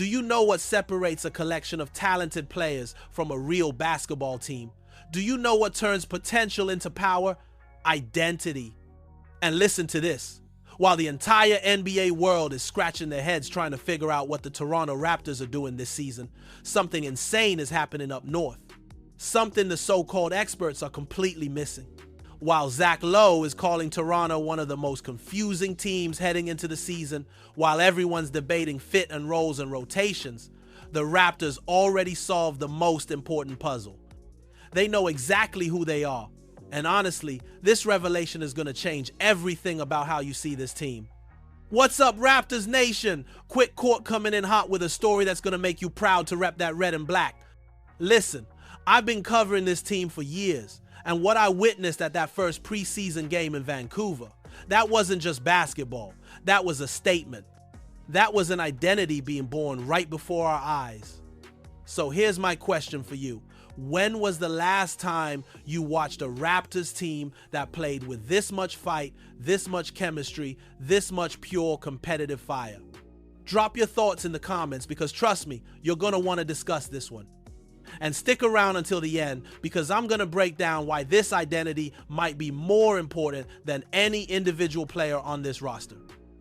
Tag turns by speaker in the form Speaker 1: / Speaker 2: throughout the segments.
Speaker 1: Do you know what separates a collection of talented players from a real basketball team? Do you know what turns potential into power? Identity. And listen to this. While the entire NBA world is scratching their heads trying to figure out what the Toronto Raptors are doing this season, something insane is happening up north. Something the so-called experts are completely missing. While Zach Lowe is calling Toronto one of the most confusing teams heading into the season, while everyone's debating fit and roles and rotations, the Raptors already solved the most important puzzle. They know exactly who they are. And honestly, this revelation is going to change everything about how you see this team. What's up, Raptors Nation? Quick Court coming in hot with a story that's going to make you proud to rep that red and black. Listen, I've been covering this team for years, and what I witnessed at that first preseason game in Vancouver, that wasn't just basketball. That was a statement. That was an identity being born right before our eyes. So here's my question for you. When was the last time you watched a Raptors team that played with this much fight, this much chemistry, this much pure competitive fire? Drop your thoughts in the comments because trust me, you're going to want to discuss this one. And stick around until the end because I'm going to break down why this identity might be more important than any individual player on this roster.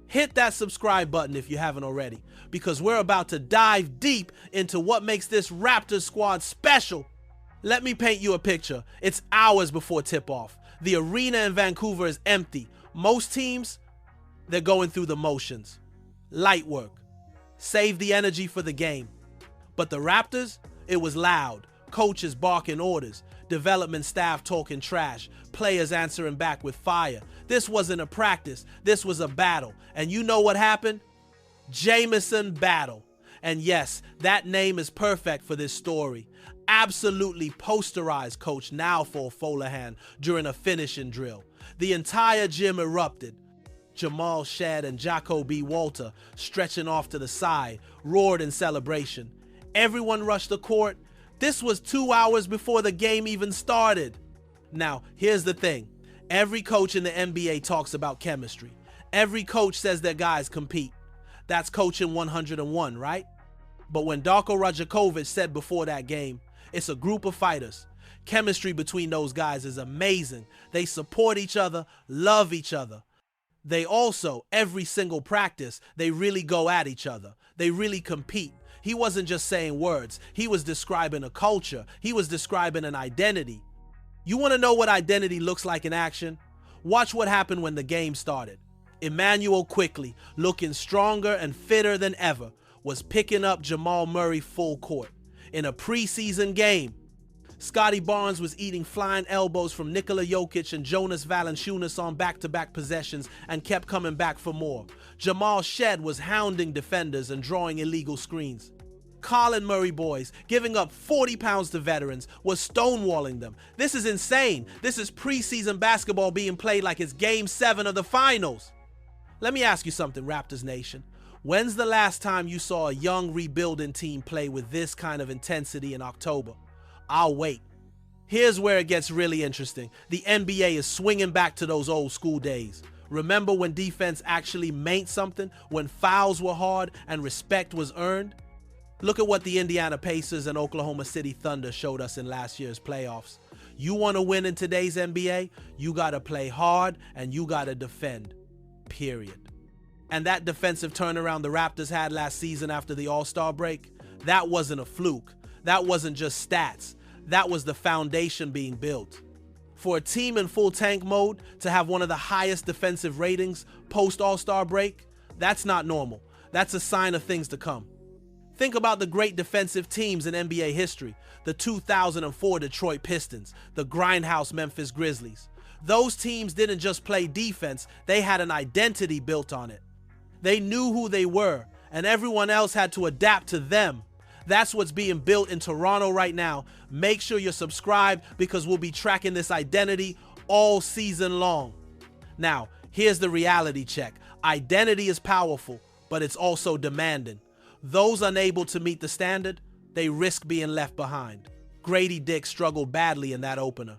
Speaker 1: Hit that subscribe button if you haven't already because we're about to dive deep into what makes this Raptors squad special. Let me paint you a picture. It's hours before tip-off. The arena in Vancouver is empty. Most teams, they're going through the motions. Light work. Save the energy for the game. But the Raptors, it was loud. Coaches barking orders. Development staff talking trash. Players answering back with fire. This wasn't a practice. This was a battle. And you know what happened? Jameson Battle. And yes, that name is perfect for this story. Absolutely posterized Coach Now for Folahan during a finishing drill. The entire gym erupted. Jamal Shead and Jacko B. Walter, stretching off to the side, roared in celebration. Everyone rushed the court. This was 2 hours before the game even started. Now, here's the thing. Every coach in the NBA talks about chemistry. Every coach says their guys compete. That's coaching 101, right? But when Darko Rajakovic said before that game, it's a group of fighters. Chemistry between those guys is amazing. They support each other, love each other. They also, every single practice, they really go at each other. They really compete. He wasn't just saying words. He was describing a culture. He was describing an identity. You want to know what identity looks like in action? Watch what happened when the game started. Emmanuel Quickley, looking stronger and fitter than ever, was picking up Jamal Murray full court. In a preseason game, Scotty Barnes was eating flying elbows from Nikola Jokic and Jonas Valanciunas on back-to-back possessions and kept coming back for more. Jamal Shead was hounding defenders and drawing illegal screens. Colin Murray boys, giving up 40 pounds to veterans, was stonewalling them. This is insane. This is preseason basketball being played like it's Game 7 of the finals. Let me ask you something, Raptors Nation. When's the last time you saw a young rebuilding team play with this kind of intensity in October? I'll wait. Here's where it gets really interesting. The NBA is swinging back to those old school days. Remember when defense actually meant something? When fouls were hard and respect was earned? Look at what the Indiana Pacers and Oklahoma City Thunder showed us in last year's playoffs. You want to win in today's NBA? You got to play hard and you got to defend. Period. And that defensive turnaround the Raptors had last season after the All-Star break, that wasn't a fluke. That wasn't just stats. That was the foundation being built. For a team in full tank mode to have one of the highest defensive ratings post-All-Star break, that's not normal. That's a sign of things to come. Think about the great defensive teams in NBA history. The 2004 Detroit Pistons, the Grindhouse Memphis Grizzlies. Those teams didn't just play defense, they had an identity built on it. They knew who they were, and everyone else had to adapt to them. That's what's being built in Toronto right now. Make sure you're subscribed because we'll be tracking this identity all season long. Now, here's the reality check. Identity is powerful, but it's also demanding. Those unable to meet the standard, they risk being left behind. Grady Dick struggled badly in that opener.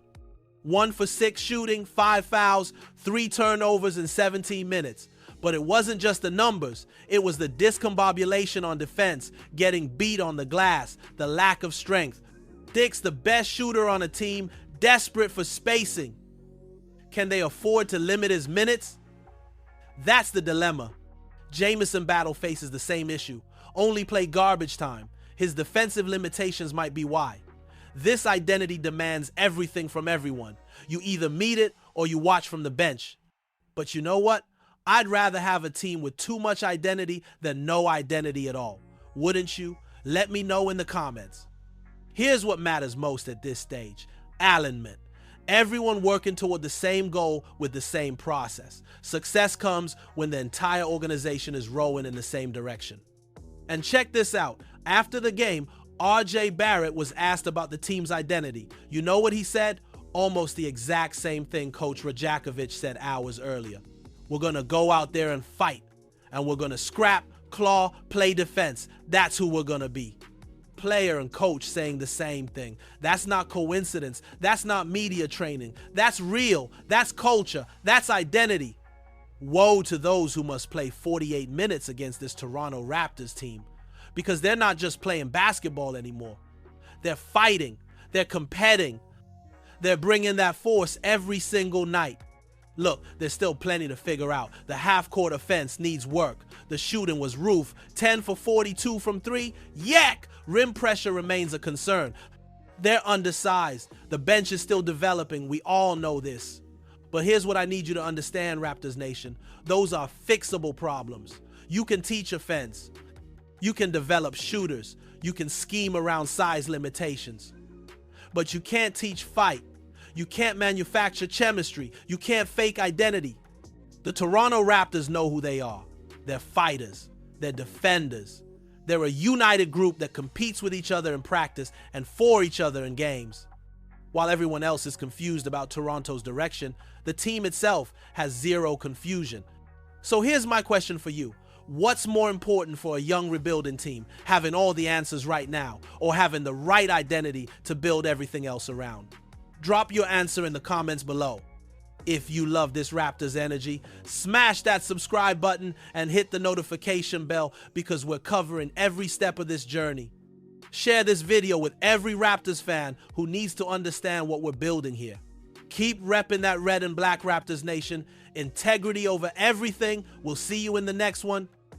Speaker 1: 1 for 6 shooting, 5 fouls, 3 turnovers in 17 minutes. But it wasn't just the numbers, it was the discombobulation on defense, getting beat on the glass, the lack of strength. Dick's the best shooter on a team, desperate for spacing. Can they afford to limit his minutes? That's the dilemma. Jamison Battle faces the same issue. Only play garbage time. His defensive limitations might be why. This identity demands everything from everyone. You either meet it or you watch from the bench. But you know what? I'd rather have a team with too much identity than no identity at all. Wouldn't you? Let me know in the comments. Here's what matters most at this stage: alignment. Everyone working toward the same goal with the same process. Success comes when the entire organization is rowing in the same direction. And check this out. After the game, RJ Barrett was asked about the team's identity. You know what he said? Almost the exact same thing Coach Rajakovic said hours earlier. We're going to go out there and fight. And we're going to scrap, claw, play defense. That's who we're going to be. Player and coach saying the same thing. That's not coincidence. That's not media training. That's real. That's culture. That's identity. Woe to those who must play 48 minutes against this Toronto Raptors team, because they're not just playing basketball anymore. They're fighting. They're competing. They're bringing that force every single night. Look, there's still plenty to figure out. The half-court offense needs work. The shooting was roof. 10 for 42 from 3. Yak! Rim pressure remains a concern. They're undersized. The bench is still developing. We all know this. But here's what I need you to understand, Raptors Nation. Those are fixable problems. You can teach offense. You can develop shooters. You can scheme around size limitations. But you can't teach fight. You can't manufacture chemistry. You can't fake identity. The Toronto Raptors know who they are. They're fighters. They're defenders. They're a united group that competes with each other in practice and for each other in games. While everyone else is confused about Toronto's direction, the team itself has zero confusion. So here's my question for you. What's more important for a young rebuilding team, having all the answers right now, or having the right identity to build everything else around? Drop your answer in the comments below. If you love this Raptors energy, smash that subscribe button and hit the notification bell, because we're covering every step of this journey. Share this video with every Raptors fan who needs to understand what we're building here. Keep repping that red and black, Raptors Nation. Integrity over everything. We'll see you in the next one.